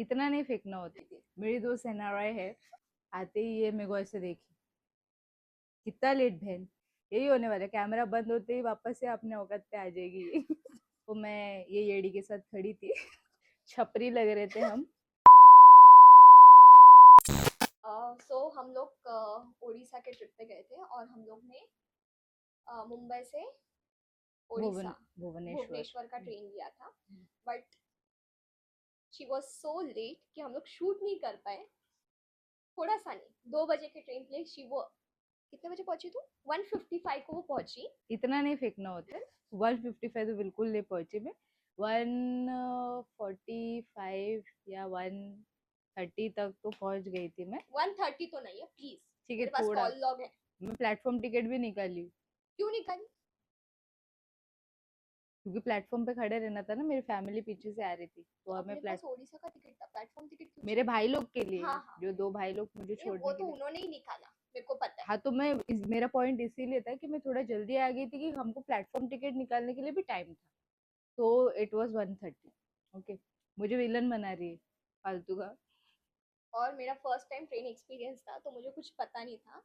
इतना नहीं फेंकना होता। मेरी दोस्त एनआरआई है, आते ही ये मेरे को ऐसे देखी, कितना लेट बहन, यही होने वाला है, कैमरा बंद होते ही वापस से अपने औकात पे आ जाएगी। तो मैं ये येड़ी के साथ खड़ी थी। छपरी लग रहे थे हम। हम लोग उड़ीसा के ट्रिप पे गए थे और हम लोग ने मुंबई से उड़ीसा भुवनेश्वर का ट्रेन लिया था। But she was so let कि हम लोग शूट नहीं कर पाए। थोड़ा सा नहीं, 2 बजे के ट्रेन के लिए वो कितने बजे पहुंची तू? 1:55 को वो पहुंची। इतना नहीं फेंकना होता है, 1:55 तो बिल्कुल नहीं पहुंची मैं, 1:45 या 1:30 तक तो पहुंच गई थी मैं। 1:30 तो नहीं है प्लीज, ठीक है, मेरे पास थोड़ा कॉल लॉग है। मैं प्लेटफॉर्म टिकट भी निकाली, क्यों निकाली? क्योंकि प्लेटफॉर्म पे खड़े रहना था ना, मेरी फैमिली पीछे से आ रही थी तो हमें अपने पास उड़ीसा का टिकट था, प्लेटफॉर्म टिकट क्यों मेरे चाहिए? भाई लोग के लिए, हाँ हाँ, जो 2 भाई लोग मुझे ये छोड़ने वो के तो लिए। उन्होंने ही निकाला, मेरे को पता है। हाँ तो मेरा पॉइंट इसीलिए था कि मैं थोड़ा जल्दी आ गई थी कि हमको प्लेटफॉर्म टिकट निकालने के लिए भी टाइम था, तो इट वाज 1:30। ओके, मुझे विलन बना रही है फालतू का। और मेरा फर्स्ट टाइम ट्रेन एक्सपीरियंस था तो मुझे कुछ पता नहीं था।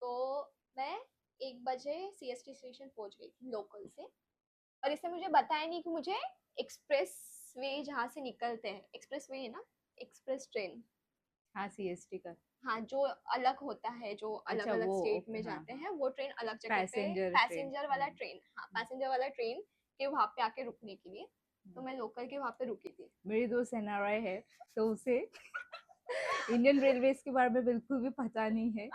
तो मैं 1 बजे सीएसटी स्टेशन पहुंच गई थी लोकल से। और इससे मुझे बताया नहीं कि मुझे एक्सप्रेस वे जहाँ से निकलते हैं, एक्सप्रेस वे है ना, एक्सप्रेस ट्रेन। हाँ, सीएसटी का। हाँ, जो अलग होता है, जो अलग अच्छा, अलग वो स्टेट ओके, में हाँ जाते हाँ, हैं, वो ट्रेन अलग जगह पे, पैसेंजर ट्रेन। पैसेंजर वाला ट्रेन, हाँ पैसेंजर वाला ट्रेन के वहां पे आके रुकने के लिए। तो मैं लोकल के वहां पे रुकी थी। मेरी दोस्त एनआरआई है, तो उसे इंडियन रेलवेज के बारे में बिल्कुल भी पता नहीं है।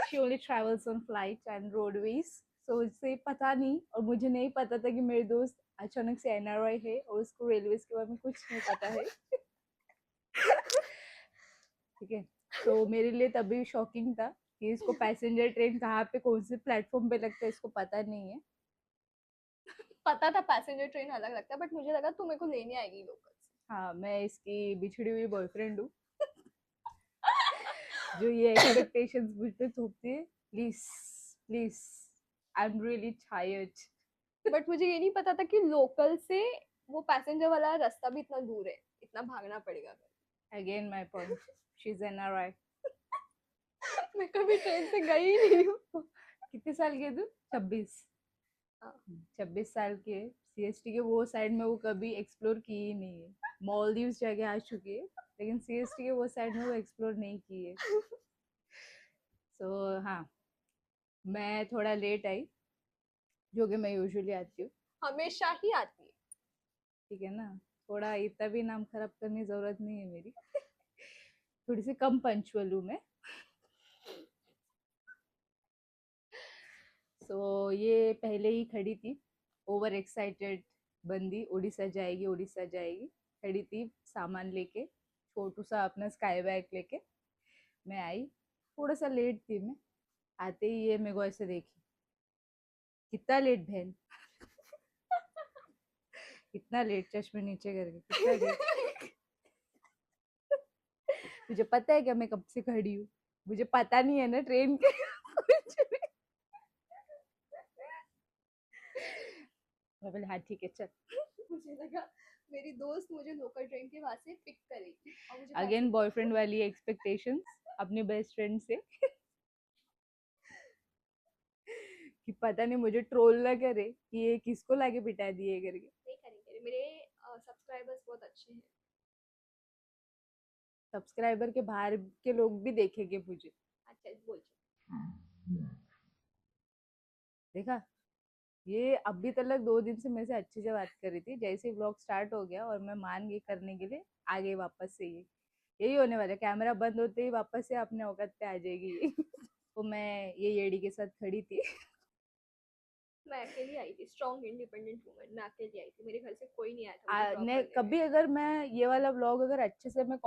She only travels on flights and roadways, so उसे पता नहीं, और मुझे नहीं पता था कि मेरी दोस्त अचानक से एनआरआई है और उसको रेलवेज के बारे में कुछ नहीं पता है। ठीक है, तो मेरे लिए तभी शॉकिंग था कि इसको पैसेंजर ट्रेन कहाँ पे कौन से प्लेटफॉर्म पे लगता है इसको पता नहीं है। पता था पैसेंजर ट्रेन अलग लगता है, बट मुझे लगा तू मेरे को लेने आएगी लोकल से। हाँ, मैं इसकी बिछड़ी हुई बॉयफ्रेंड हूँ, जो ये एक्सपेक्टेशंस मुझ पे थोपती है। Please please, I am really tired. But मुझे ये नहीं पता था कि लोकल से वो पैसेंजर वाला रास्ता भी इतना दूर है, इतना भागना पड़ेगा। Again my point, she is NRI. मैं कभी ट्रेन से गई ही नहीं हूँ। कितने साल के तू? 26। हाँ। 26 साल के, सीएसटी के वो साइड में वो कभी एक्सप्लोर की ही नहीं है। मॉलदीव्स जाके आ चुकी है, लेकिन सीएसटी के वो साइड में वो एक्सप्लोर नहीं की है। सो हाँ, मैं थोड़ा लेट आई, जो कि मैं यूजुअली आती हूँ। हमेशा ही आती है। ठीक है ना, थोड़ा इतना भी नाम खराब करने की जरूरत नहीं है मेरी। थोड़ी सी कम पंचुअल हूँ मैं। सो ये पहले ही खड़ी थी, ओवर एक्साइटेड बंदी, उड़ीसा जाएगी उड़ीसा जाएगी, खड़ी थी सामान लेके, छोटू सा अपना स्काई बैग लेके। मैं आई, थोड़ा सा लेट थी मैं, आते ही ये मेरे को ऐसे देखी, कितना लेट बहन, कितना लेट, चश्मे नीचे करके कितना लेट। मुझे पता है क्या मैं कब से खड़ी हूँ, मुझे पता नहीं है ना ट्रेन के कुछ भी। मैं बोले हाँ ठीक है चल। मुझे लगा मेरी दोस्त मुझे लोकल ट्रेन के वहां से पिक करेगी और मुझे अगेन बॉयफ्रेंड वाली एक्सपेक्टेशंस अपने बेस्ट फ्रेंड से, कि पता नहीं मुझे ट्रोल ना करे कि ये किसको लाके बिठा दिए करके। नहीं करेंगे, मेरे सब्सक्राइबर्स बहुत अच्छे हैं। सब्सक्राइबर के बाहर के लोग भी देखेंगे मुझे। अच्छा बोल। देखा, ये अभी तक 2 दिन से मेरे से अच्छे से बात कर रही थी, जैसे ही व्लॉग स्टार्ट हो गया और मैं मान गई करने के लिए, आ गई वापस से। ये यही होने वाला है, कैमरा बंद होते ही वापस से अपने औकात पे आ जाएगी। तो मैं ये येड़ी के साथ खड़ी थी। मैं अकेली आई थी, स्ट्रॉन्ग इंडिपेंडेंट वुमन, मैं अकेली आई थी, मेरे घर से कोई नहीं आया था मुझे ड्रॉप ने करने में। कभी अगर मैं ये वाला व्लॉग अगर अच्छे से मैं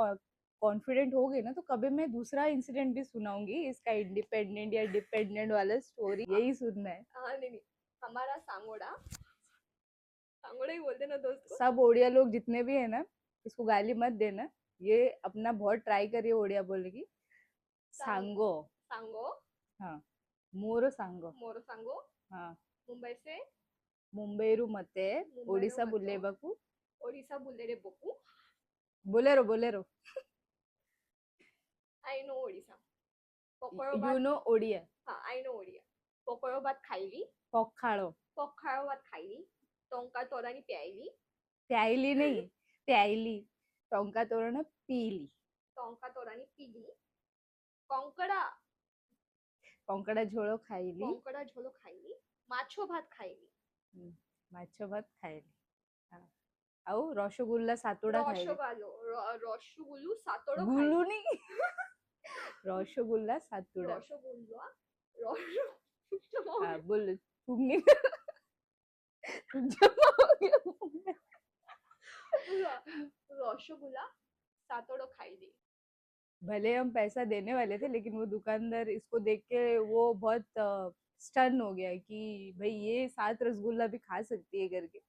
कॉन्फिडेंट हो गई ना, तो कभी मैं दूसरा इंसिडेंट भी सुनाऊंगी इसका, इंडिपेंडेंट या डिपेंडेंट वाला स्टोरी यही सुनना है। हाँ नहीं नहीं, हमारा सांगोड़ा, सांगोड़ा ही बोलते ना दोस्त को। सब ओडिया लोग जितने भी है ना, इसको गाली मत देना, ये अपना बहुत ट्राई करिए ओडिया बोलने की। सांगो। सांगो, हाँ, मोरो सांगो। मोरो सांगो। हाँ, मुंबई से, मुंबईरू मते मुंबईरू ओडिसा मतो बुलेबकू ओडिशा बुलेरे बोकू। बोलेरो आई नो ओडिशा। पकड़ो यू भात। नो ओडिया हाँ आई नो ओडिया। पकड़ो भात खाइली। पखाड़ो पखाळो भात खाइली। टोंका तोरानी प्यायली। प्यायली नहीं प्यायली टोंका तोरण पीली टोंका तोरानी पीली। कोंकड़ा। कोंकड़ा झोड़ो खाइली कोंकड़ा झोलो खाइली। माछो भात खाइली। माछ भात खाइली हाँ। आउ रसगुल्ला सातोड़ा खाइली रसगुल्लू सातोड़ो गुल्लू खाइली। नहीं रसगुल्ला सातोड़ा रसगुल्ला रस हाँ बोल तुम नहीं तुम जमा हो गया रसगुल्ला सातोड़ो खाइली। भले हम पैसा देने वाले थे लेकिन वो दुकानदार इसको देख के वो बहुत स्टन हो गया कि भाई ये 7 रसगुल्ला भी खा सकती है करके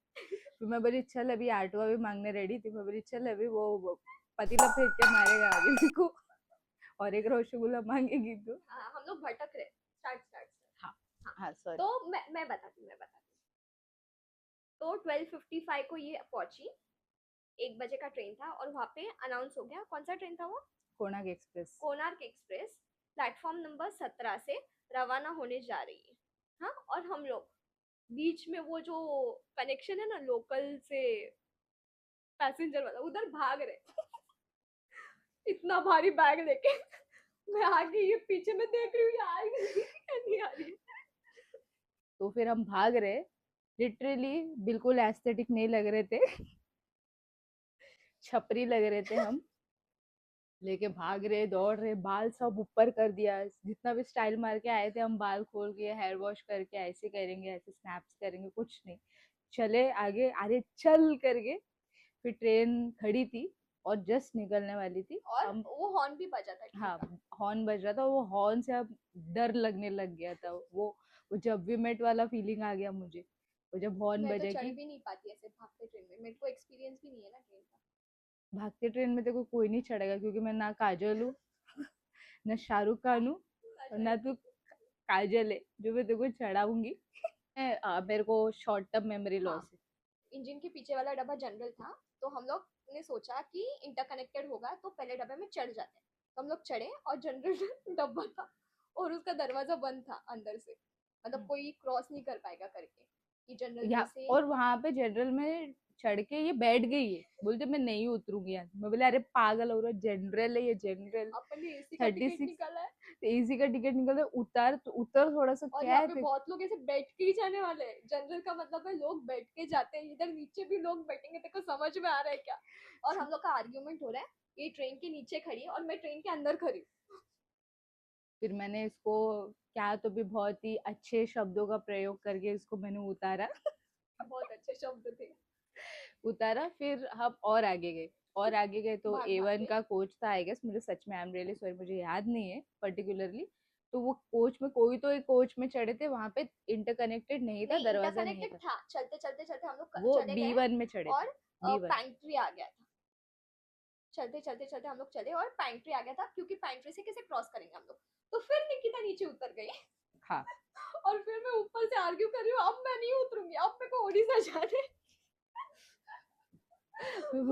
तो मैं बोली चल अभी 8वां भी मांगने रेडी थी मैं बोली चल अभी वो पतीला फेंक के मारेगा आगे मेरे को और एक रसगुल्ला मांगेगी तो हाँ हम लोग भटक रहे। स्टार्ट। हाँ हाँ सॉरी तो मैं बताती हूँ। तो 12:55 को ये पहुंची। 1 बजे का ट्रेन था और वहाँ पे अनाउंस हो गया। कौन सा ट्रेन था वो? Konark express Konark express platform number 17 से रवाना होने जा रही है। हाँ और हम लोग बीच में वो जो कनेक्शन है ना लोकल से पैसेंजर वाला उधर भाग रहे इतना भारी बैग लेके मैं आ गई ये पीछे में देख रही हूँ ये आ रही है नहीं आ रही। तो फिर हम भाग रहे लिटरली बिल्कुल एस्थेटिक नहीं लग रहे थे छपरी लग रहे थे हम लेके भाग रहे दौड़ रहे बाल सब ऊपर कर दिया जितना भी स्टाइल मार के आए थे हम बाल खोल के हेयर वॉश करके ऐसे करेंगे ऐसे स्नैप्स करेंगे कुछ नहीं चले आगे अरे चल करके फिर ट्रेन खड़ी थी और जस्ट निकलने वाली थी और हम वो हॉर्न भी बजा था हाँ हॉर्न बज रहा था वो हॉर्न से अब डर लगने लग गया था वो जब भी मेट वाला फीलिंग आ गया मुझे वो जब हॉर्न मैं तो चढ़ बजेगी भी नहीं पाती ऐसे भागते ट्रेन में। मेरे को एक्सपीरियंस भी नहीं है ना ट्रेन का। भागते ट्रेन में देखो कोई नहीं चढ़ेगा क्योंकि मैं ना काजल हूँ ना शाहरुख खान हूँ और ना तू काजल है जो मैं तेको चढ़ाऊंगी मेरे को शॉर्ट टर्म मेमोरी हाँ। लॉस है इंजन के पीछे वाला डब्बा जनरल था तो हम लोग ने सोचा कि इंटरकनेक्टेड होगा तो पहले डब्बे में चढ़ जाते हैं। तो हम लोग चढ़े और जनरल डब्बा था और उसका दरवाजा बंद था अंदर से। मतलब कोई क्रॉस नहीं कर पाएगा करके कि जनरल में से। और वहां पे जनरल में चढ़ के ये बैठ गई है बोलते मैं नहीं उतरूंगी यहाँ मैं बोले अरे पागल हो रहा जनरल है ये जनरल अपने एसी का टिकट 36 निकाला है एसी का टिकट निकल रहा है उतर तो उतर थोड़ा सा और क्या यहाँ है पे बहुत लोग ऐसे बैठ के ही जाने वाले हैं। जनरल का मतलब है लोग बैठ के जाते हैं। इधर नीचे भी लोग बैठेंगे तेरे को समझ में आ रहा है क्या? और हम लोग का आर्ग्यूमेंट हो रहा है ये ट्रेन के नीचे खड़ी है और मैं ट्रेन के अंदर खड़ी हूँ। फिर मैंने इसको क्या तो भी बहुत ही अच्छे शब्दों का प्रयोग करके इसको मैंने उतारा बहुत अच्छे शब्द थे। उतारा फिर हम और आगे गए तो भाग भाग A1 के का कोच था आई गेस मुझे सच में आई एम रियली सॉरी मुझे याद नहीं है पर्टिकुलरली तो वो कोच में कोई तो एक कोच में चढ़े थे वहां पे इंटरकनेक्टेड नहीं था नहीं दरवाजा नहीं इंटरकनेक्टेड था था। चलते चलते चलते हम लोग वो चले गए B1 में चढ़े और थे B1 पैंट्री आ गया था। चलते चलते चलते हम लोग चले और पैंट्री आ गया था क्योंकि पैंट्री से कैसे क्रॉस करेंगे हम लोग। तो फिर निकिता नीचे उतर गई हाँ और फिर मैं ऊपर से आर्ग्यू कर रही हूँ अब मैं नहीं उतरूंगी अब मेरे को ओडिशा जाने। मैं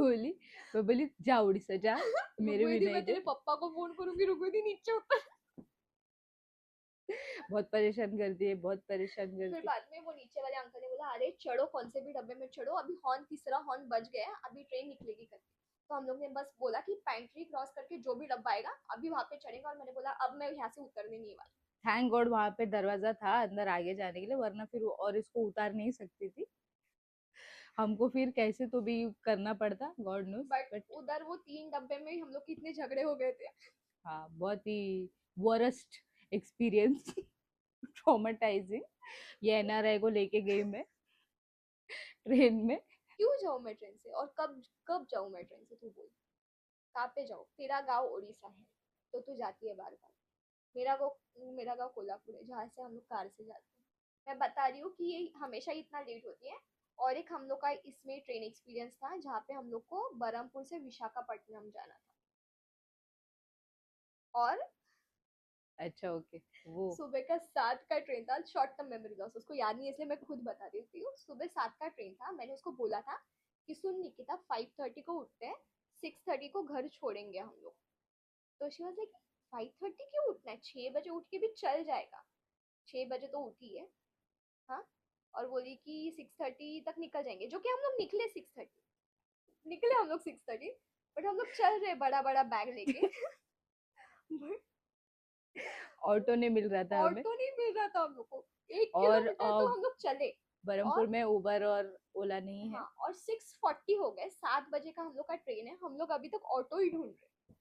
बोली जा उड़ीसा जा मेरे भी रुको नहीं मैं तेरे थे पापा को फोन करूंगी रुको नीचे उतर। बहुत परेशान करती है बहुत परेशान फिर करती है बाद में वो नीचे वाले अंकल ने बोला अरे चढ़ो कौन से भी डब्बे में चढ़ो अभी हॉर्न तीसरा हॉर्न बज गया है अभी ट्रेन निकलेगी करके। तो हम लोग ने बस बोला कि पैंट्री क्रॉस करके जो भी डब्बा आएगा अभी वहां पे चढ़ेगा और मैंने बोला अब मैं यहाँ से उतरने नहीं वाली। थैंक गॉड वहां पे दरवाजा था अंदर आगे जाने के लिए वरना फिर और इसको उतार नहीं सकती थी हमको फिर कैसे तो भी करना पड़ता गॉड नोस बट उधर वो 3 डब्बे में हम लोग कितने झगड़े हो गए थे। हाँ बहुत ही वर्स्ट एक्सपीरियंस ट्रॉमेटाइजिंग ये एनआरआई को लेके गई मैं ट्रेन में क्यों जाऊँ मैं ट्रेन से और कब कब जाऊँ मैं ट्रेन से तू बोल। कहाँ पे जाऊँ? तेरा गाँव उड़ीसा है तो तू जाती है बार बार। मेरा गाँव कोल्हापुर है जहाँ से हम लोग कार से जाते हैं। मैं बता रही हूँ कि ये हमेशा इतना लेट होती है। और एक हम लोग का इसमें ट्रेन एक्सपीरियंस था जहाँ पे हम लोग को बरहमपुर से विशाखापट्टनम जाना था। और अच्छा ओके वो सुबह का 7 का ट्रेन था। शॉर्ट टर्म मेमोरी लॉस उसको याद नहीं है इसलिए मैं खुद बता रही हूँ। सुबह 7 का ट्रेन था मैंने उसको बोला था कि सुन निकिता 5:30 को उठते हैं, 6:30 को घर छोड़ेंगे हम लोग। तो शी वाज लाइक 5:30 क्यों उठना है, 6 बजे उठ के भी चल जाएगा। 6 बजे तो उठी है। हाँ, और बोली कि 6:30 तक निकल जाएंगे, जो कि हम लोग निकले 6:30, निकले हम लोग 6:30, बट हम लोग चल रहे बड़ा बड़ा बैग लेके। बट ऑटो नहीं मिल रहा था हमें। ऑटो नहीं मिल रहा था हम लोग को। 1 किलोमीटर तो हम लोग चले। बरहमपुर और में उबर और ओला नहीं है। हाँ, और 6:40 हो गए, 7 बजे का हम लोग का ट्रेन है, हम लोग अभी तक ऑटो ही ढूंढ रहे,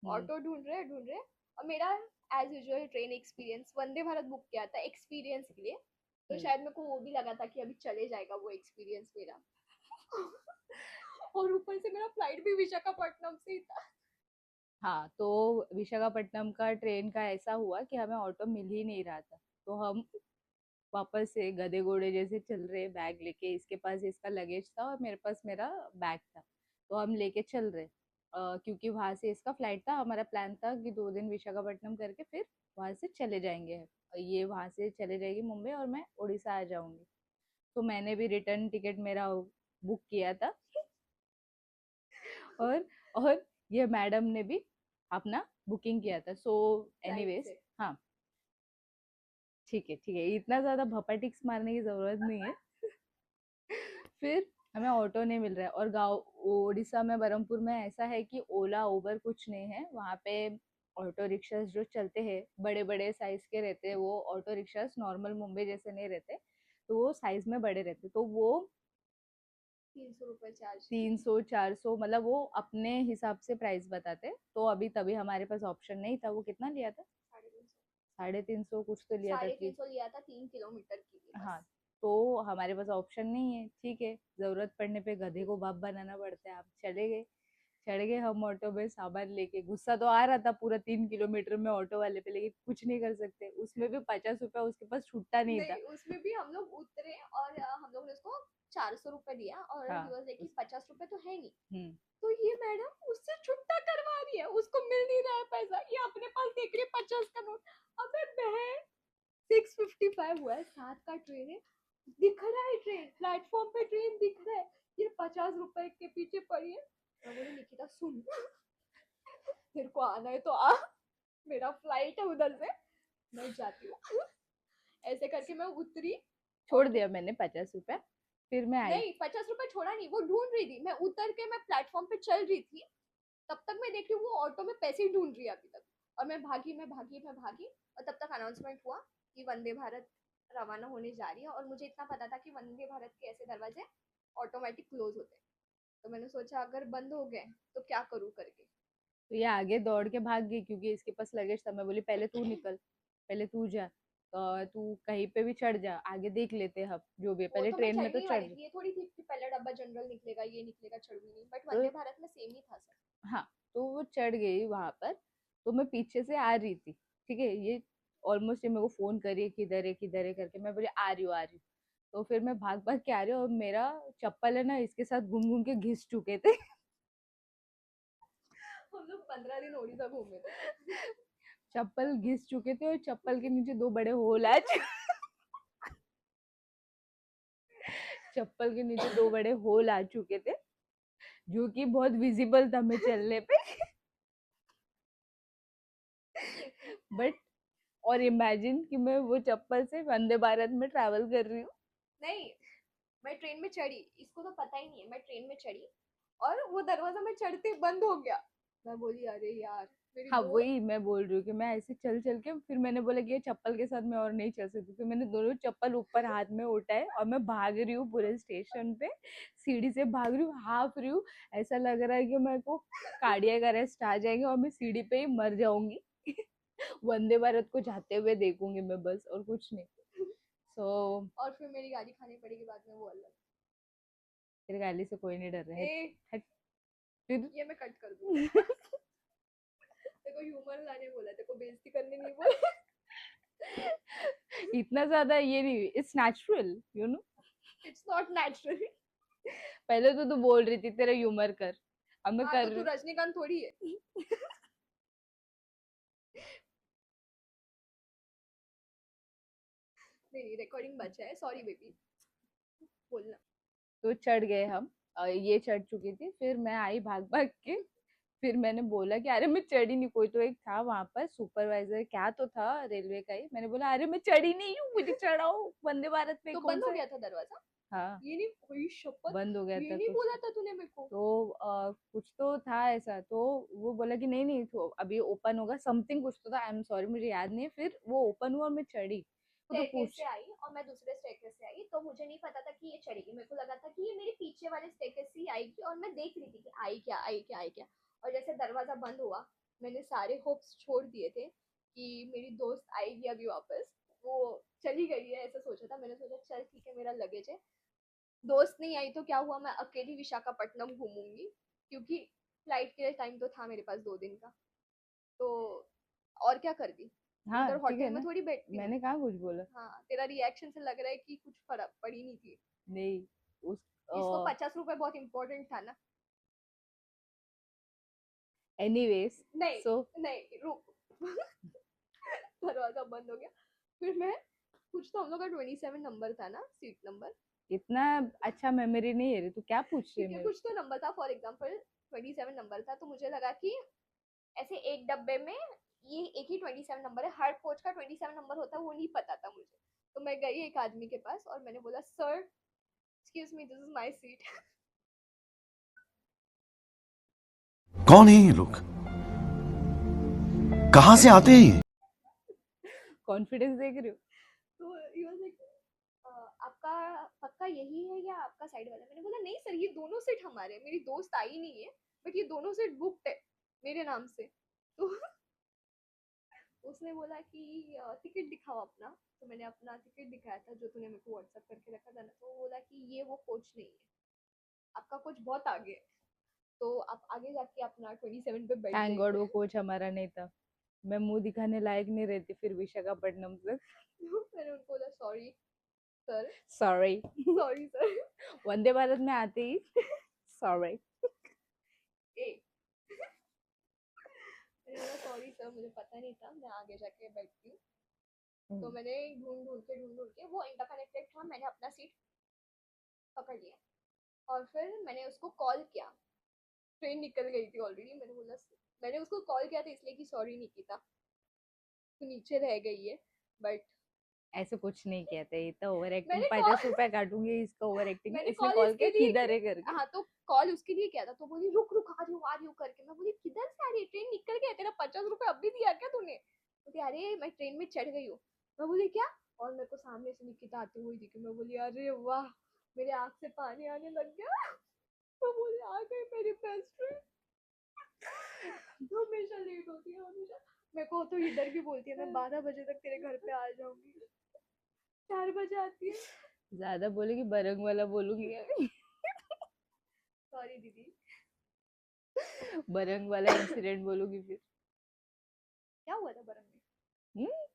ऑटो ढूंढ रहे। और मेरा as usual train experience, Vande Bharat book किया था एक्सपीरियंस के लिए, तो शायद मेरे को वो भी लगा था कि अभी चले जाएगा वो एक्सपीरियंस मेरा। और ऊपर से मेरा फ्लाइट भी विशाखापट्टनम से ही था। हाँ, तो विशाखापट्टनम का ट्रेन का ऐसा हुआ कि हमें ऑटो मिल ही नहीं रहा था, तो हम वापस से गधे घोड़े जैसे चल रहे बैग लेके। इसके पास इसका लगेज था और मेरे पास मेरा बैग था, तो हम लेके चल रहे। क्योंकि वहां से इसका फ्लाइट था, हमारा प्लान था कि 2 दिन विशाखापट्टनम करके फिर वहां से चले जाएंगे। ये वहां से चले जाएगी मुंबई और मैं उड़ीसा आ जाऊंगी। तो मैंने भी रिटर्न टिकट मेरा बुक किया था। और ये मैडम ने भी अपना बुकिंग किया था। सो फ्लाइट एनीवेज, से। हाँ ठीक है ठीक है, इतना ज्यादा भपाटिक्स मारने की जरूरत नहीं है। फिर हमें ऑटो नहीं मिल रहा है, और गाँव उड़ीसा में बरहमपुर में ऐसा है कि ओला उबर कुछ नहीं है वहाँ पे। ऑटो रिक्शा जो चलते हैं बड़े बड़े साइज के रहते हैं, वो ऑटो रिक्शा नॉर्मल मुंबई जैसे नहीं रहते, तो वो साइज में बड़े रहते, तो वो 300 रुपये चार्ज। 300 400, मतलब वो अपने हिसाब से प्राइस बताते। तो अभी तभी हमारे पास ऑप्शन नहीं था। वो कितना लिया था, 350। 350 कुछ तो लिया था साढ़े तीन कि। सौ लिया था 3 किलोमीटर के लिए बस। हाँ, तो हमारे पास ऑप्शन नहीं है, ठीक है, जरूरत पड़ने पे गधे को बाप बनाना पड़ता है। आप चले गए, चढ़ गए हम ऑटो में सामान लेके। गुस्सा तो आ रहा था पूरा 3 किलोमीटर में ऑटो वाले पे, लेकिन कुछ नहीं कर सकते। उसमें भी 50 रुपया उसके पास छूटता नहीं था। नहीं, उसमें भी हम लोग उतरे और हम लोग ने उसको 400 रुपये दिया, और ही हाँ वाज लाइक कि 50 रुपये तो है नहीं। हम्म। तो ये मैडम उससे छुट्टा करवा रही है, उसको मिल नहीं रहा है पैसा, ये अपने पास देख रही है 50 का नोट। अबे बहन, 6:55 हुआ है, 7 का ट्रेन है, दिख रहा है ट्रेन, प्लेटफॉर्म पे ट्रेन दिख रहा है, ये 50 रुपए के पीछे पड़ी है। मैं बोली निकिता सुन, तेरे को आना है तो आ, मेरा फ्लाइट है उधर से, मैं जाती हूँ। ऐसे करके मैं उतरी। छोड़ दिया मैंने 50 रुपया, फिर मैं आई। नहीं, 50 रुपए छोड़ा नहीं, वो ढूंढ रही थी, मैं उतर के मैं प्लेटफॉर्म पे चल रही थी, तब तक मैं देख रही हूँ वो ऑटो में पैसे ही ढूंढ रही है अभी तक। और मैं भागी, और तब तक अनाउंसमेंट हुआ कि वंदे भारत रवाना होने जा रही है, और मुझे इतना पता था कि वंदे भारत के ऐसे दरवाजे ऑटोमेटिक क्लोज होते हैं। तो मैंने सोचा अगर बंद हो गए तो क्या करूँ करके। तो ये आगे दौड़ के भाग गई क्योंकि इसके पास लगेज था। मैं बोली पहले तू निकल, पहले तू जा, तो तू कहीं पे भी चढ़ जा, आगे देख लेते हैं हम जो भी है, वो पहले तो मैं ट्रेन में तो चढ़ने चढ़ वाली जा। थी, ये थोड़ी थी कि पहला डब्बा जनरल निकलेगा, ये निकलेगा, चढ़ूंगी नहीं, बट तो वंदे भारत में सेम ही था सब। हाँ, तो वो चढ़ गई वहां पर। तो मैं पीछे से आ रही थी, ठीक है, ये ऑलमोस्ट ये मेरे को फोन करिए किधर है किधर है करके। मैं बोली आ रही हूँ आ रही हूँ। तो फिर मैं भाग भाग के आ रही हूँ, और मेरा चप्पल है ना इसके साथ घूम घूम के घिस चुके थे। हम लोग 15 दिन उड़ीसा घूमे थे। चप्पल घिस चुके थे और चप्पल के नीचे 2 बड़े होल आ चुके। चप्पल के नीचे 2 बड़े होल आ चुके थे, जो कि बहुत विजिबल था मैं चलने पे। बट और इमेजिन कि मैं वो चप्पल से वंदे भारत में ट्रैवल कर रही हूँ। नहीं, मैं ट्रेन में चढ़ी, इसको तो पता ही नहीं है, मैं ट्रेन में चढ़ी और वो दरवाजा मैं चढ़ते ही बंद हो गया। मैं बोली अरे यार, मेरी हाँ, दो। वही मैं बोल रही हूँ कि मैं ऐसे चल चल के फिर मैंने बोला कि ये चप्पल के साथ मैं और नहीं चल सकती, फिर मैंने दोनों चप्पल ऊपर हाथ में उठाए और मैं भाग रही हूँ पूरे स्टेशन पे। सीढ़ी से भाग रही हूँ, हाफ रही हूँ। ऐसा लग रहा है कि मेरे को कार्डियक अरेस्ट आ जाएंगे और मैं सीढ़ी पे ही मर जाऊंगी। वंदे भारत को जाते हुए देखूंगी मैं बस, और कुछ नहीं। सो और फिर मेरी गाली खानी पड़ेगी बाद में, वो अलग। तेरे गाली से कोई नहीं डर रहा है। ए, हट, फिर। ये मैं कट कर दूंगी। तेरे को ह्यूमर लाने बोला, तेरे को बेइज्जती करने नहीं बोला। इतना ज्यादा ये नहीं, it's natural you know. It's not natural. पहले तो तू बोल रही थी तेरा ह्यूमर कर, अब मैं हाँ, कर तो रही तू हूँ। रजनीकांत थोड़ी है। नहीं नहीं, रिकॉर्डिंग बचा है, सॉरी बेबी, बोलना। तो चढ़ गए हम, ये चढ़ चुकी थी, फिर मैं आई भाग भाग के। फिर मैंने बोला कि अरे मैं चढ़ी नहीं, कोई तो एक था वहां पर सुपरवाइजर क्या तो था रेलवे का ही, मैंने बोला अरे मैं चढ़ी नहीं हूँ, मुझे चढ़ाओ, वंदे भारत में तो कौन बंद हो सा है? गया था दरवाजा? हाँ, ये नहीं हुई शपथ, बंद हो गया ये था नहीं कुछ बोला था तूने मेरे को। तो कुछ तो था ऐसा, तो वो बोला कि नहीं नहीं तो अभी ओपन होगा, समथिंग कुछ तो था, आई एम सॉरी मुझे याद नहीं है। फिर वो ओपन हुआ और मैं चढ़ी, तो स्टेयरकेस से पूछ। आई और मैं दूसरे स्टेयरकेस से आई, तो मुझे नहीं पता था कि ये चढ़ेगी, मेरे को लगा था कि ये मेरे पीछे वाले स्टेयरकेस से ही आएगी, और मैं देख रही थी कि आई क्या आई क्या आई क्या। और जैसे दरवाजा बंद हुआ, मैंने सारे होप्स छोड़ दिए थे कि मेरी दोस्त आएगी अभी वापस, वो चली गई है ऐसा सोचा था। मैंने सोचा चल ठीक है, मेरा लगेज है, दोस्त नहीं आई तो क्या हुआ, मैं अकेली विशाखापट्टनम घूमूंगी, क्योंकि फ्लाइट के लिए टाइम तो था मेरे पास 2 दिन का। तो और क्या कर दी, हाँ उधर ठीक है होटल में ना, थोड़ी बैठती हूँ। मैंने कहाँ कुछ बोला। हाँ, तेरा रिएक्शन से लग रहा है कि कुछ फर्क पड़ी नहीं थी। नहीं उस इसको 50 रुपए बहुत इंपॉर्टेंट था ना। एनीवेज नहीं, सो नहीं रुक। दरवाजा बंद हो गया, फिर मैं, कुछ तो हम लोग का 27 नंबर था ना, सीट नंबर। इतना अच्छा मेमोरी नहीं है रे, तू क्या पूछ रही है ठीक है, मेरे कुछ तो नंबर था, फॉर एग्जाम्पल 27 नंबर था, तो मुझे लगा कि ऐसे एक डब्बे में ये एक ही 27 नंबर है, हर कोच का 27 नंबर होता है, वो नहीं पता था मुझे। तो मैं गई एक आदमी के पास और मैंने बोला sir excuse me, this is my seat. कौन है ये लोग? कहां से आते हैं ये? कॉन्फिडेंस देख रही हो? तो ही वाज लाइक आपका पक्का यही है या आपका साइड वाला? मैंने बोला नहीं सर, ये दोनों सीट हमारे हैं, मेरी दोस्त आई नहीं है, बट ये दोनों सीट बुकड है मेरे नाम से। तो उसने बोला कि टिकट दिखाओ अपना। तो मैंने अपना टिकट दिखाया था जो तूने मेरे को व्हाट्सएप करके रखा था ना, तो वो बोला कि ये वो कोच नहीं है, आपका कोच बहुत आगे है, तो आप आगे जाके अपना 27 पे बैठ थैंक गॉड जाइए। वो कोच हमारा नहीं था, मैं मुंह दिखाने लायक नहीं रहती फिर विशाखापट्टनम तक। मैंने उनको बोला sorry sir, sorry. Sorry sir. Vande Bharat में आते ही सॉरी। ए मैंने बोला सॉरी सर, मुझे पता नहीं था, मैं आगे जाके बैठती हूँ। तो मैंने ढूंढ ढूंढ के वो इंटरकनेक्टेड था, मैंने अपना सीट पकड़ लिया और फिर मैंने उसको कॉल किया। ट्रेन निकल गई थी ऑलरेडी। मैंने बोला, मैंने उसको कॉल किया था इसलिए कि सॉरी निकिता, तू नीचे रह गई है, बट ऐसे कुछ नहीं किया था, ये तो ओवर एक्टिंग, मैंने 50 रुपए काटूंगी इसका ओवर एक्टिंग है, मैंने इसने कॉल कॉल इसके किया लिए किधर है करके। हाँ, तो कॉल उसके लिए किया था, तो बोली रुक रुक आ रही हूँ करके। मैं बोली किधर से आ रही है, ट्रेन निकल गया, तेरा 50 रुपए अभी दिया क्या तूने? बोली अरे मैं ट्रेन में चढ़ गई हूँ। मैं बोली क्या? और मेरे को सामने से निकिता आती हुई दिखी। मैं बोली अरे वाह, मेरे आंख से पानी आने लग गया। मैं बोली आ गई मेरी बेस्ट फ्रेंड। हमेशा लेट होती है हमेशा। मेरे को तो इधर भी बोलती है मैं 12 बजे तक तेरे घर पे आ जाऊंगी, 4 बजे आती है। ज्यादा बोलेगी बरंग वाला बोलूंगी अभी। सॉरी दीदी। बरंग वाला इंसिडेंट बोलूंगी फिर। क्या हुआ था बरम में? हम्म?